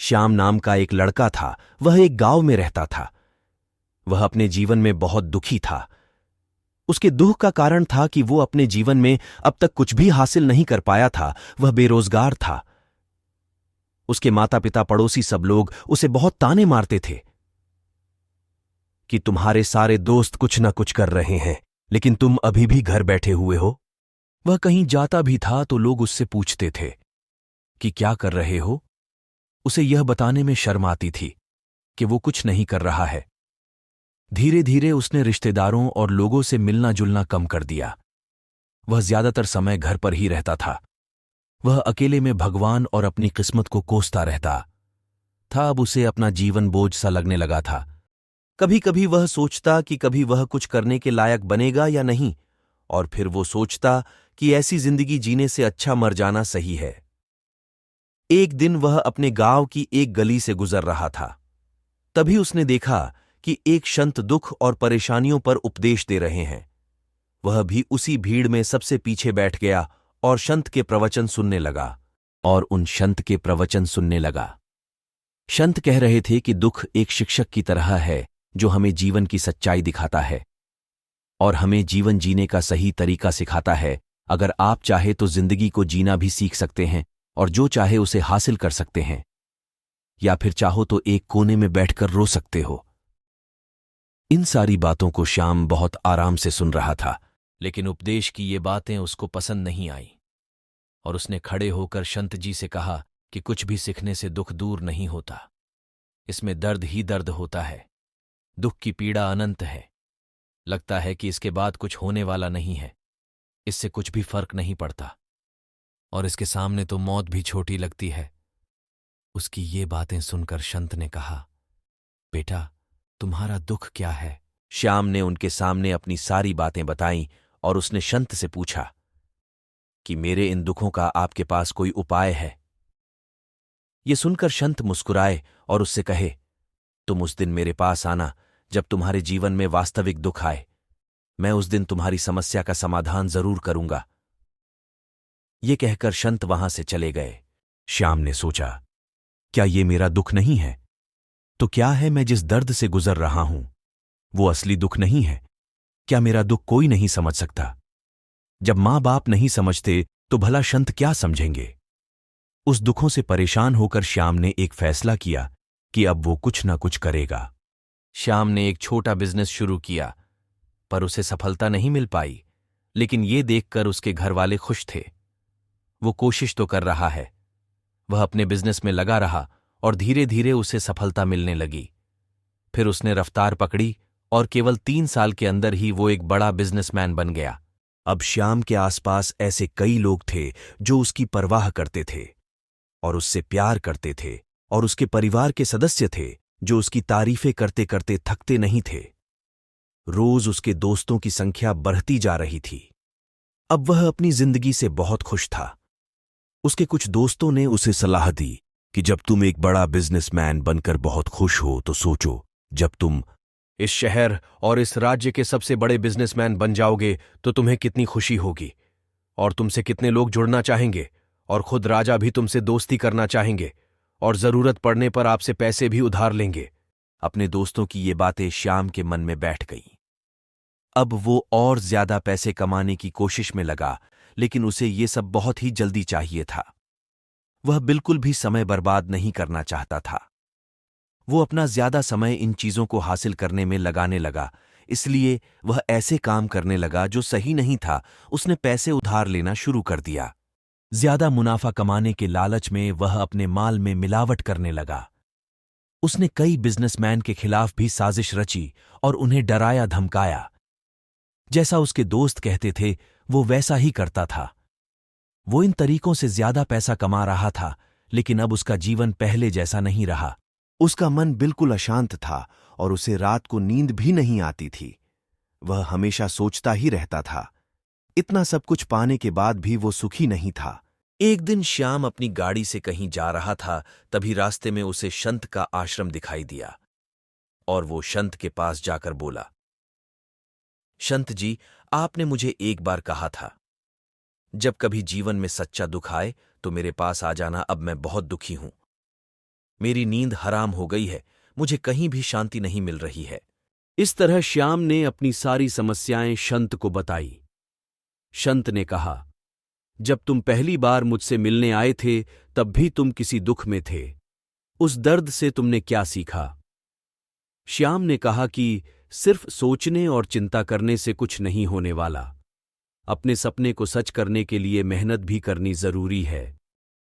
श्याम नाम का एक लड़का था। वह एक गांव में रहता था। वह अपने जीवन में बहुत दुखी था। उसके दुख का कारण था कि वो अपने जीवन में अब तक कुछ भी हासिल नहीं कर पाया था। वह बेरोजगार था। उसके माता पिता, पड़ोसी सब लोग उसे बहुत ताने मारते थे कि तुम्हारे सारे दोस्त कुछ ना कुछ कर रहे हैं, लेकिन तुम अभी भी घर बैठे हुए हो। वह कहीं जाता भी था तो लोग उससे पूछते थे कि क्या कर रहे हो। उसे यह बताने में शर्म आती थी कि वो कुछ नहीं कर रहा है। धीरे धीरे उसने रिश्तेदारों और लोगों से मिलना जुलना कम कर दिया। वह ज्यादातर समय घर पर ही रहता था। वह अकेले में भगवान और अपनी किस्मत को कोसता रहता था। अब उसे अपना जीवन बोझ सा लगने लगा था। कभी कभी वह सोचता कि कभी वह कुछ करने के लायक बनेगा या नहीं, और फिर वो सोचता कि ऐसी जिंदगी जीने से अच्छा मर जाना सही है। एक दिन वह अपने गांव की एक गली से गुजर रहा था। तभी उसने देखा कि एक संत दुख और परेशानियों पर उपदेश दे रहे हैं। वह भी उसी भीड़ में सबसे पीछे बैठ गया और संत के प्रवचन सुनने लगा। संत कह रहे थे कि दुख एक शिक्षक की तरह है जो हमें जीवन की सच्चाई दिखाता है और हमें जीवन जीने का सही तरीका सिखाता है। अगर आप चाहे तो जिंदगी को जीना भी सीख सकते हैं और जो चाहे उसे हासिल कर सकते हैं, या फिर चाहो तो एक कोने में बैठकर रो सकते हो। इन सारी बातों को श्याम बहुत आराम से सुन रहा था, लेकिन उपदेश की ये बातें उसको पसंद नहीं आईं और उसने खड़े होकर संत जी से कहा कि कुछ भी सीखने से दुख दूर नहीं होता। इसमें दर्द ही दर्द होता है। दुख की पीड़ा अनंत है। लगता है कि इसके बाद कुछ होने वाला नहीं है। इससे कुछ भी फर्क नहीं पड़ता और इसके सामने तो मौत भी छोटी लगती है। उसकी ये बातें सुनकर संत ने कहा, बेटा, तुम्हारा दुख क्या है? श्याम ने उनके सामने अपनी सारी बातें बताईं और उसने संत से पूछा कि मेरे इन दुखों का आपके पास कोई उपाय है? ये सुनकर संत मुस्कुराए और उससे कहे, तुम उस दिन मेरे पास आना जब तुम्हारे जीवन में वास्तविक दुख आए। मैं उस दिन तुम्हारी समस्या का समाधान जरूर करूंगा। ये कहकर संत वहां से चले गए। श्याम ने सोचा, क्या ये मेरा दुख नहीं है? तो क्या है मैं जिस दर्द से गुजर रहा हूं वो असली दुख नहीं है? क्या मेरा दुख कोई नहीं समझ सकता? जब मां बाप नहीं समझते तो भला संत क्या समझेंगे? उस दुखों से परेशान होकर श्याम ने एक फैसला किया कि अब वो कुछ ना कुछ करेगा। श्याम ने एक छोटा बिजनेस शुरू किया, पर उसे सफलता नहीं मिल पाई। लेकिन ये देखकर उसके घर वाले खुश थे। वो कोशिश तो कर रहा है। वह अपने बिजनेस में लगा रहा और धीरे धीरे उसे सफलता मिलने लगी। फिर उसने रफ्तार पकड़ी और केवल 3 साल के अंदर ही वो एक बड़ा बिजनेसमैन बन गया। अब श्याम के आसपास ऐसे कई लोग थे जो उसकी परवाह करते थे और उससे प्यार करते थे, और उसके परिवार के सदस्य थे जो उसकी तारीफें करते करते थकते नहीं थे। रोज उसके दोस्तों की संख्या बढ़ती जा रही थी। अब वह अपनी जिंदगी से बहुत खुश था। उसके कुछ दोस्तों ने उसे सलाह दी कि जब तुम एक बड़ा बिजनेसमैन बनकर बहुत खुश हो तो सोचो, जब तुम इस शहर और इस राज्य के सबसे बड़े बिजनेसमैन बन जाओगे तो तुम्हें कितनी खुशी होगी, और तुमसे कितने लोग जुड़ना चाहेंगे, और खुद राजा भी तुमसे दोस्ती करना चाहेंगे और जरूरत पड़ने पर आपसे पैसे भी उधार लेंगे। अपने दोस्तों की ये बातें श्याम के मन में बैठ गईं। अब वो और ज्यादा पैसे कमाने की कोशिश में लगा, लेकिन उसे ये सब बहुत ही जल्दी चाहिए था। वह बिल्कुल भी समय बर्बाद नहीं करना चाहता था। वो अपना ज्यादा समय इन चीजों को हासिल करने में लगाने लगा। इसलिए वह ऐसे काम करने लगा जो सही नहीं था। उसने पैसे उधार लेना शुरू कर दिया। ज्यादा मुनाफा कमाने के लालच में वह अपने माल में मिलावट करने लगा। उसने कई बिजनेसमैन के खिलाफ भी साजिश रची और उन्हें डराया धमकाया। जैसा उसके दोस्त कहते थे वो वैसा ही करता था। वो इन तरीकों से ज्यादा पैसा कमा रहा था, लेकिन अब उसका जीवन पहले जैसा नहीं रहा। उसका मन बिल्कुल अशांत था और उसे रात को नींद भी नहीं आती थी। वह हमेशा सोचता ही रहता था। इतना सब कुछ पाने के बाद भी वो सुखी नहीं था। एक दिन श्याम अपनी गाड़ी से कहीं जा रहा था, तभी रास्ते में उसे संत का आश्रम दिखाई दिया और वो संत के पास जाकर बोला, संत जी, आपने मुझे एक बार कहा था जब कभी जीवन में सच्चा दुख आए तो मेरे पास आ जाना। अब मैं बहुत दुखी हूं। मेरी नींद हराम हो गई है, मुझे कहीं भी शांति नहीं मिल रही है। इस तरह श्याम ने अपनी सारी समस्याएं शंत को बताई। शंत ने कहा, जब तुम पहली बार मुझसे मिलने आए थे तब भी तुम किसी दुख में थे। उस दर्द से तुमने क्या सीखा? श्याम ने कहा कि सिर्फ सोचने और चिंता करने से कुछ नहीं होने वाला। अपने सपने को सच करने के लिए मेहनत भी करनी जरूरी है,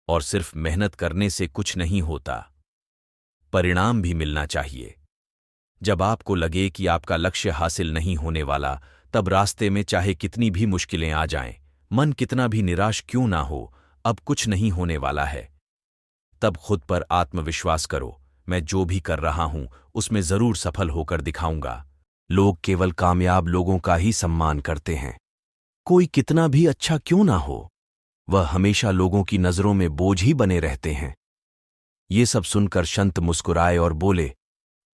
और सिर्फ मेहनत करने से कुछ नहीं होता, परिणाम भी मिलना चाहिए। जब आपको लगे कि आपका लक्ष्य हासिल नहीं होने वाला, तब रास्ते में चाहे कितनी भी मुश्किलें आ जाएं, मन कितना भी निराश क्यों ना हो, अब कुछ नहीं होने वाला है, तब खुद पर आत्मविश्वास करो। मैं जो भी कर रहा हूं उसमें जरूर सफल होकर दिखाऊंगा। लोग केवल कामयाब लोगों का ही सम्मान करते हैं। कोई कितना भी अच्छा क्यों ना हो, वह हमेशा लोगों की नजरों में बोझ ही बने रहते हैं। ये सब सुनकर शंत मुस्कुराए और बोले,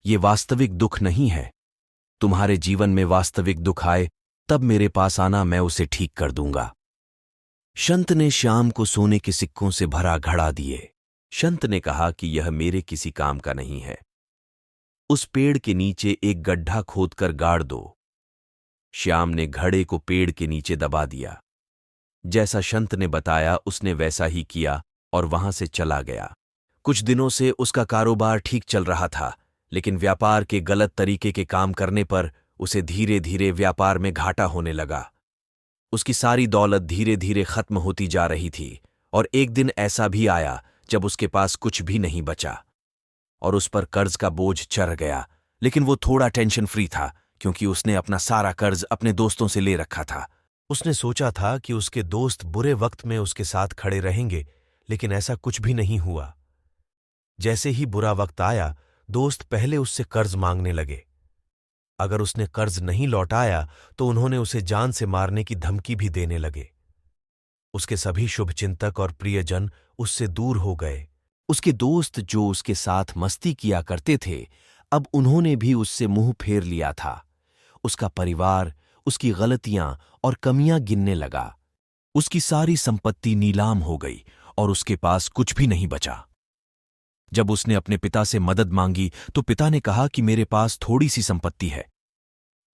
ये वास्तविक दुख नहीं है। तुम्हारे जीवन में वास्तविक दुख आए तब मेरे पास आना, मैं उसे ठीक कर दूंगा। शंत ने श्याम को सोने के सिक्कों से भरा घड़ा दिए। शंत ने कहा कि यह मेरे किसी काम का नहीं है। उस पेड़ के नीचे एक गड्ढा खोदकर गाड़ दो। श्याम ने घड़े को पेड़ के नीचे दबा दिया। जैसा शंत ने बताया उसने वैसा ही किया और वहां से चला गया। कुछ दिनों से उसका कारोबार ठीक चल रहा था, लेकिन व्यापार के गलत तरीके के काम करने पर उसे धीरे धीरे व्यापार में घाटा होने लगा। उसकी सारी दौलत धीरे धीरे खत्म होती जा रही थी, और एक दिन ऐसा भी आया जब उसके पास कुछ भी नहीं बचा और उस पर कर्ज का बोझ चढ़ गया। लेकिन वो थोड़ा टेंशन फ्री था, क्योंकि उसने अपना सारा कर्ज अपने दोस्तों से ले रखा था। उसने सोचा था कि उसके दोस्त बुरे वक्त में उसके साथ खड़े रहेंगे, लेकिन ऐसा कुछ भी नहीं हुआ। जैसे ही बुरा वक्त आया, दोस्त पहले उससे कर्ज मांगने लगे। अगर उसने कर्ज नहीं लौटाया तो उन्होंने उसे जान से मारने की धमकी भी देने लगे। उसके सभी शुभचिंतक और प्रियजन उससे दूर हो गए। उसके दोस्त जो उसके साथ मस्ती किया करते थे, अब उन्होंने भी उससे मुंह फेर लिया था। उसका परिवार उसकी गलतियां और कमियां गिनने लगा। उसकी सारी संपत्ति नीलाम हो गई और उसके पास कुछ भी नहीं बचा। जब उसने अपने पिता से मदद मांगी तो पिता ने कहा कि मेरे पास थोड़ी सी संपत्ति है,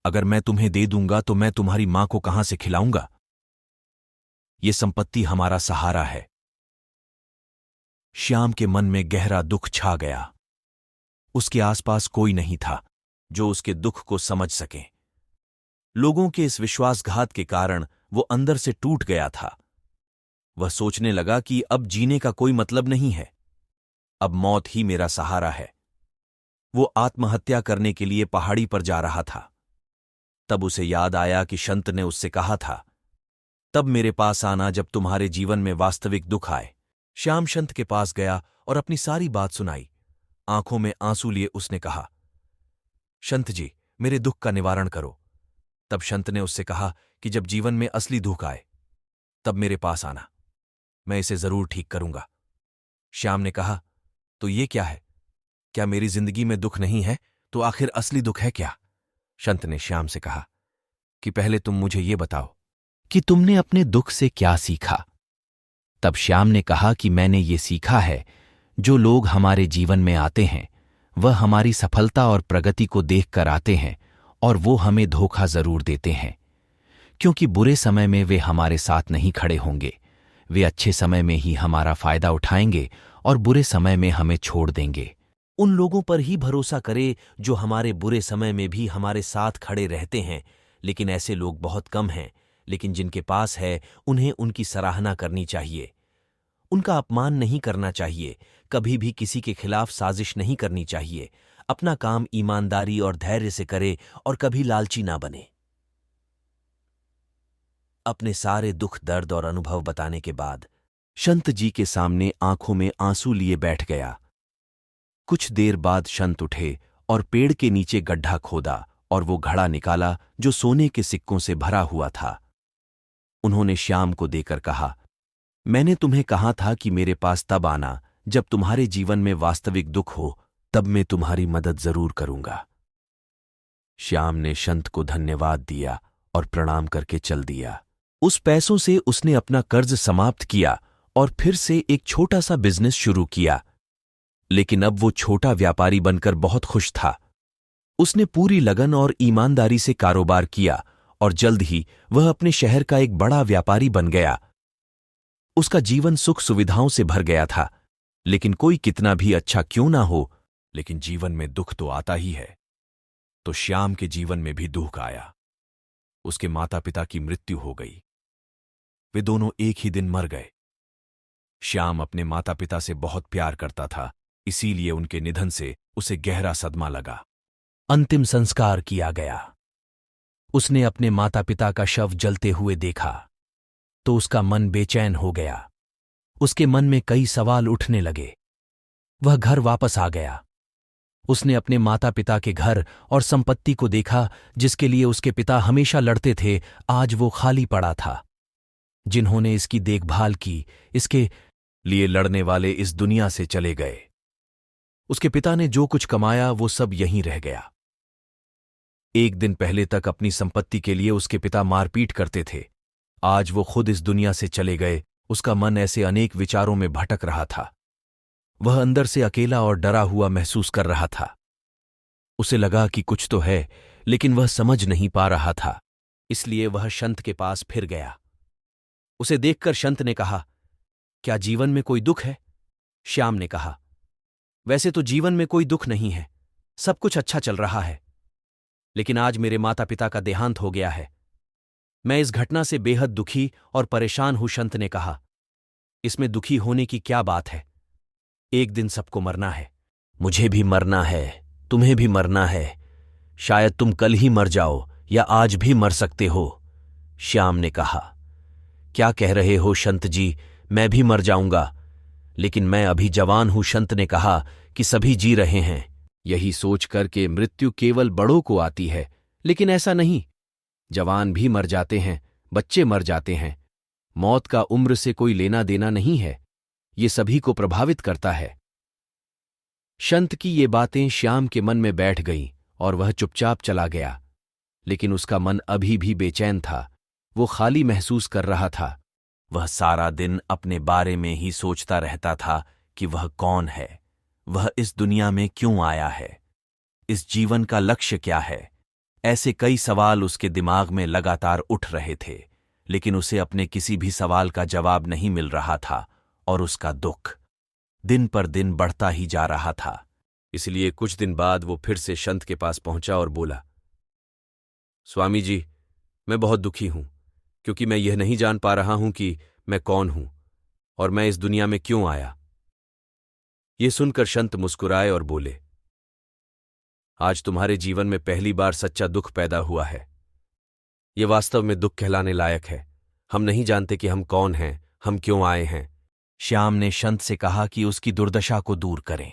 अगर मैं तुम्हें दे दूंगा तो मैं तुम्हारी मां को कहां से खिलाऊंगा? ये संपत्ति हमारा सहारा है। श्याम के मन में गहरा दुख छा गया। उसके आसपास कोई नहीं था जो उसके दुख को समझ सके। लोगों के इस विश्वासघात के कारण वो अंदर से टूट गया था। वह सोचने लगा कि अब जीने का कोई मतलब नहीं है, अब मौत ही मेरा सहारा है। वो आत्महत्या करने के लिए पहाड़ी पर जा रहा था। तब उसे याद आया कि शंत ने उससे कहा था, तब मेरे पास आना जब तुम्हारे जीवन में वास्तविक दुख आए। श्याम शंत के पास गया और अपनी सारी बात सुनाई। आंखों में आंसू लिए उसने कहा, शंत जी, मेरे दुख का निवारण करो। तब शंत ने उससे कहा कि जब जीवन में असली दुख आए तब मेरे पास आना, मैं इसे जरूर ठीक करूंगा। श्याम ने कहा, तो ये क्या है? क्या मेरी जिंदगी में दुख नहीं है तो आखिर असली दुख है क्या? शंत ने श्याम से कहा कि पहले तुम मुझे ये बताओ कि तुमने अपने दुख से क्या सीखा। तब श्याम ने कहा कि मैंने ये सीखा है, जो लोग हमारे जीवन में आते हैं वह हमारी सफलता और प्रगति को देखकर आते हैं और वो हमें धोखा जरूर देते हैं, क्योंकि बुरे समय में वे हमारे साथ नहीं खड़े होंगे। वे अच्छे समय में ही हमारा फायदा उठाएंगे और बुरे समय में हमें छोड़ देंगे। उन लोगों पर ही भरोसा करे जो हमारे बुरे समय में भी हमारे साथ खड़े रहते हैं, लेकिन ऐसे लोग बहुत कम हैं। लेकिन जिनके पास है उन्हें उनकी सराहना करनी चाहिए, उनका अपमान नहीं करना चाहिए, कभी भी किसी के खिलाफ साजिश नहीं करनी चाहिए। अपना काम ईमानदारी और धैर्य से करे और कभी लालची ना बने। अपने सारे दुख दर्द और अनुभव बताने के बाद शंत जी के सामने आंखों में आंसू लिए बैठ गया। कुछ देर बाद शंत उठे और पेड़ के नीचे गड्ढा खोदा और वो घड़ा निकाला जो सोने के सिक्कों से भरा हुआ था। उन्होंने श्याम को देकर कहा, मैंने तुम्हें कहा था कि मेरे पास तब आना जब तुम्हारे जीवन में वास्तविक दुख हो, तब मैं तुम्हारी मदद जरूर करूंगा। श्याम ने शंत को धन्यवाद दिया और प्रणाम करके चल दिया। उस पैसों से उसने अपना कर्ज समाप्त किया और फिर से एक छोटा सा बिजनेस शुरू किया। लेकिन अब वो छोटा व्यापारी बनकर बहुत खुश था। उसने पूरी लगन और ईमानदारी से कारोबार किया और जल्द ही वह अपने शहर का एक बड़ा व्यापारी बन गया। उसका जीवन सुख सुविधाओं से भर गया था। लेकिन कोई कितना भी अच्छा क्यों ना हो, लेकिन जीवन में दुख तो आता ही है। तो श्याम के जीवन में भी दुख आया। उसके माता पिता की मृत्यु हो गई। वे दोनों एक ही दिन मर गए। श्याम अपने माता पिता से बहुत प्यार करता था, इसीलिए उनके निधन से उसे गहरा सदमा लगा। अंतिम संस्कार किया गया। उसने अपने माता पिता का शव जलते हुए देखा तो उसका मन बेचैन हो गया। उसके मन में कई सवाल उठने लगे। वह घर वापस आ गया। उसने अपने माता पिता के घर और संपत्ति को देखा, जिसके लिए उसके पिता हमेशा लड़ते थे, आज वो खाली पड़ा था। जिन्होंने इसकी देखभाल की, इसके लिए लड़ने वाले इस दुनिया से चले गए। उसके पिता ने जो कुछ कमाया वो सब यहीं रह गया। एक दिन पहले तक अपनी संपत्ति के लिए उसके पिता मारपीट करते थे। आज वो खुद इस दुनिया से चले गए। उसका मन ऐसे अनेक विचारों में भटक रहा था। वह अंदर से अकेला और डरा हुआ महसूस कर रहा था। उसे लगा कि कुछ तो है, लेकिन वह समझ नहीं पा रहा था। इसलिए वह शंत के पास फिर गया। उसे देखकर शंत ने कहा, क्या जीवन में कोई दुख है? श्याम ने कहा, वैसे तो जीवन में कोई दुख नहीं है, सब कुछ अच्छा चल रहा है। लेकिन आज मेरे माता पिता का देहांत हो गया है। मैं इस घटना से बेहद दुखी और परेशान हूं। शंत ने कहा, इसमें दुखी होने की क्या बात है? एक दिन सबको मरना है। मुझे भी मरना है, तुम्हें भी मरना है। शायद तुम कल ही मर जाओ या आज भी मर सकते हो। श्याम ने कहा, क्या कह रहे हो शंत जी, मैं भी मर जाऊंगा। लेकिन मैं अभी जवान हूं। शंत ने कहा कि सभी जी रहे हैं। यही सोचकर के मृत्यु केवल बड़ों को आती है, लेकिन ऐसा नहीं। जवान भी मर जाते हैं, बच्चे मर जाते हैं। मौत का उम्र से कोई लेना देना नहीं है, ये सभी को प्रभावित करता है। शंत की ये बातें श्याम के मन में बैठ गईं और वह चुपचाप चला गया। लेकिन उसका मन अभी भी बेचैन था। वो खाली महसूस कर रहा था। वह सारा दिन अपने बारे में ही सोचता रहता था कि वह कौन है, वह इस दुनिया में क्यों आया है, इस जीवन का लक्ष्य क्या है। ऐसे कई सवाल उसके दिमाग में लगातार उठ रहे थे, लेकिन उसे अपने किसी भी सवाल का जवाब नहीं मिल रहा था और उसका दुख दिन पर दिन बढ़ता ही जा रहा था। इसलिए कुछ दिन बाद वो फिर से शंत के पास पहुंचा और बोला, स्वामी जी, मैं बहुत दुखी हूं, क्योंकि मैं यह नहीं जान पा रहा हूं कि मैं कौन हूं और मैं इस दुनिया में क्यों आया। ये सुनकर शंत मुस्कुराए और बोले, आज तुम्हारे जीवन में पहली बार सच्चा दुख पैदा हुआ है। ये वास्तव में दुख कहलाने लायक है। हम नहीं जानते कि हम कौन हैं, हम क्यों आए हैं। श्याम ने शंत से कहा कि उसकी दुर्दशा को दूर करें।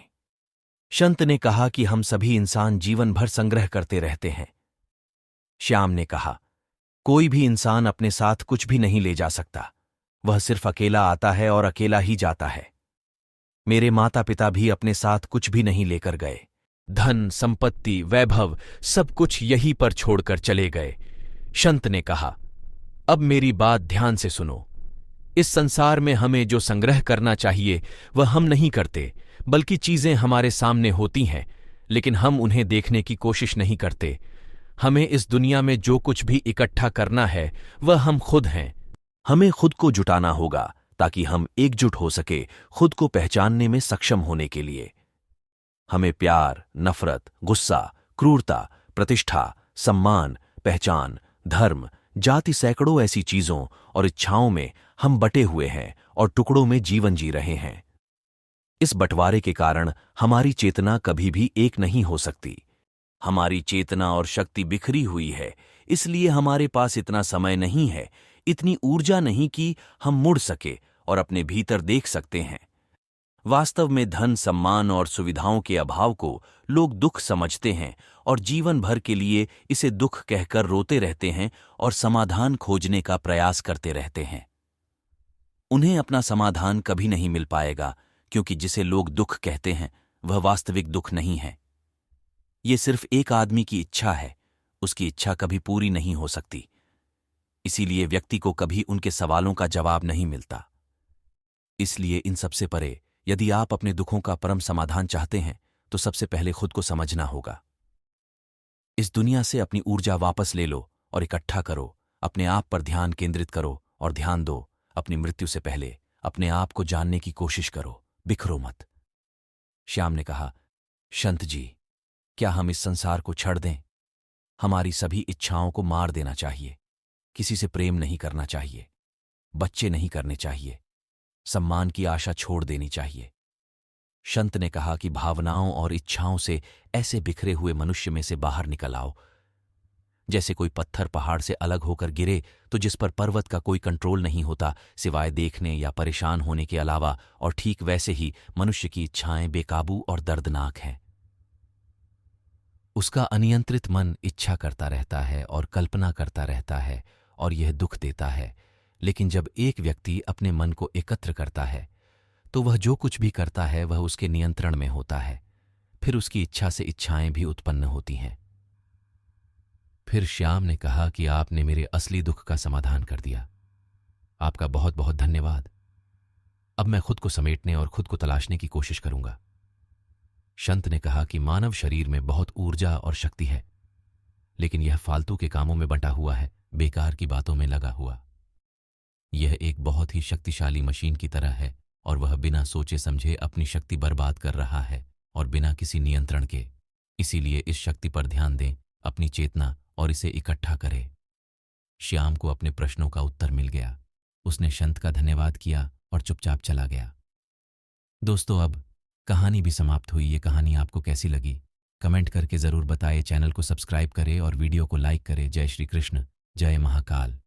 शंत ने कहा कि हम सभी इंसान जीवन भर संग्रह करते रहते हैं। श्याम ने कहा, कोई भी इंसान अपने साथ कुछ भी नहीं ले जा सकता। वह सिर्फ अकेला आता है और अकेला ही जाता है। मेरे माता पिता भी अपने साथ कुछ भी नहीं लेकर गए। धन, संपत्ति, वैभव सब कुछ यहीं पर छोड़कर चले गए। शंत ने कहा, अब मेरी बात ध्यान से सुनो। इस संसार में हमें जो संग्रह करना चाहिए वह हम नहीं करते, बल्कि चीजें हमारे सामने होती हैं, लेकिन हम उन्हें देखने की कोशिश नहीं करते। हमें इस दुनिया में जो कुछ भी इकट्ठा करना है वह हम खुद हैं। हमें खुद को जुटाना होगा ताकि हम एकजुट हो सके, खुद को पहचानने में सक्षम होने के लिए। हमें प्यार, नफरत, गुस्सा, क्रूरता, प्रतिष्ठा, सम्मान, पहचान, धर्म, जाति, सैकड़ों ऐसी चीजों और इच्छाओं में हम बटे हुए हैं और टुकड़ों में जीवन जी रहे हैं। इस बंटवारे के कारण हमारी चेतना कभी भी एक नहीं हो सकती। हमारी चेतना और शक्ति बिखरी हुई है, इसलिए हमारे पास इतना समय नहीं है, इतनी ऊर्जा नहीं कि हम मुड़ सके और अपने भीतर देख सकते हैं। वास्तव में धन, सम्मान और सुविधाओं के अभाव को लोग दुख समझते हैं और जीवन भर के लिए इसे दुख कहकर रोते रहते हैं और समाधान खोजने का प्रयास करते रहते हैं। उन्हें अपना समाधान कभी नहीं मिल पाएगा, क्योंकि जिसे लोग दुख कहते हैं वह वास्तविक दुख नहीं है। ये सिर्फ एक आदमी की इच्छा है, उसकी इच्छा कभी पूरी नहीं हो सकती। इसीलिए व्यक्ति को कभी उनके सवालों का जवाब नहीं मिलता। इसलिए इन सबसे परे यदि आप अपने दुखों का परम समाधान चाहते हैं तो सबसे पहले खुद को समझना होगा। इस दुनिया से अपनी ऊर्जा वापस ले लो और इकट्ठा करो। अपने आप पर ध्यान केंद्रित करो और ध्यान दो। अपनी मृत्यु से पहले अपने आप को जानने की कोशिश करो, बिखरो मत। श्याम ने कहा, शंत जी, क्या हम इस संसार को छड़ दें? हमारी सभी इच्छाओं को मार देना चाहिए। किसी से प्रेम नहीं करना चाहिए, बच्चे नहीं करने चाहिए, सम्मान की आशा छोड़ देनी चाहिए। शंत ने कहा कि भावनाओं और इच्छाओं से ऐसे बिखरे हुए मनुष्य में से बाहर निकल आओ। जैसे कोई पत्थर पहाड़ से अलग होकर गिरे तो जिस पर पर्वत का कोई कंट्रोल नहीं होता सिवाय देखने या परेशान होने के अलावा, और ठीक वैसे ही मनुष्य की इच्छाएं बेकाबू और दर्दनाक हैं। उसका अनियंत्रित मन इच्छा करता रहता है और कल्पना करता रहता है और यह दुख देता है। लेकिन जब एक व्यक्ति अपने मन को एकत्र करता है तो वह जो कुछ भी करता है वह उसके नियंत्रण में होता है। फिर उसकी इच्छा से इच्छाएं भी उत्पन्न होती हैं। फिर श्याम ने कहा कि आपने मेरे असली दुख का समाधान कर दिया। आपका बहुत बहुत धन्यवाद। अब मैं खुद को समेटने और खुद को तलाशने की कोशिश करूंगा। शंत ने कहा कि मानव शरीर में बहुत ऊर्जा और शक्ति है, लेकिन यह फालतू के कामों में बंटा हुआ है, बेकार की बातों में लगा हुआ। यह एक बहुत ही शक्तिशाली मशीन की तरह है और वह बिना सोचे समझे अपनी शक्ति बर्बाद कर रहा है और बिना किसी नियंत्रण के। इसीलिए इस शक्ति पर ध्यान दें, अपनी चेतना, और इसे इकट्ठा करें। श्याम को अपने प्रश्नों का उत्तर मिल गया। उसने शंत का धन्यवाद किया और चुपचाप चला गया। दोस्तों, अब कहानी भी समाप्त हुई। ये कहानी आपको कैसी लगी कमेंट करके ज़रूर बताएं। चैनल को सब्सक्राइब करें और वीडियो को लाइक करें। जय श्री कृष्ण, जय महाकाल।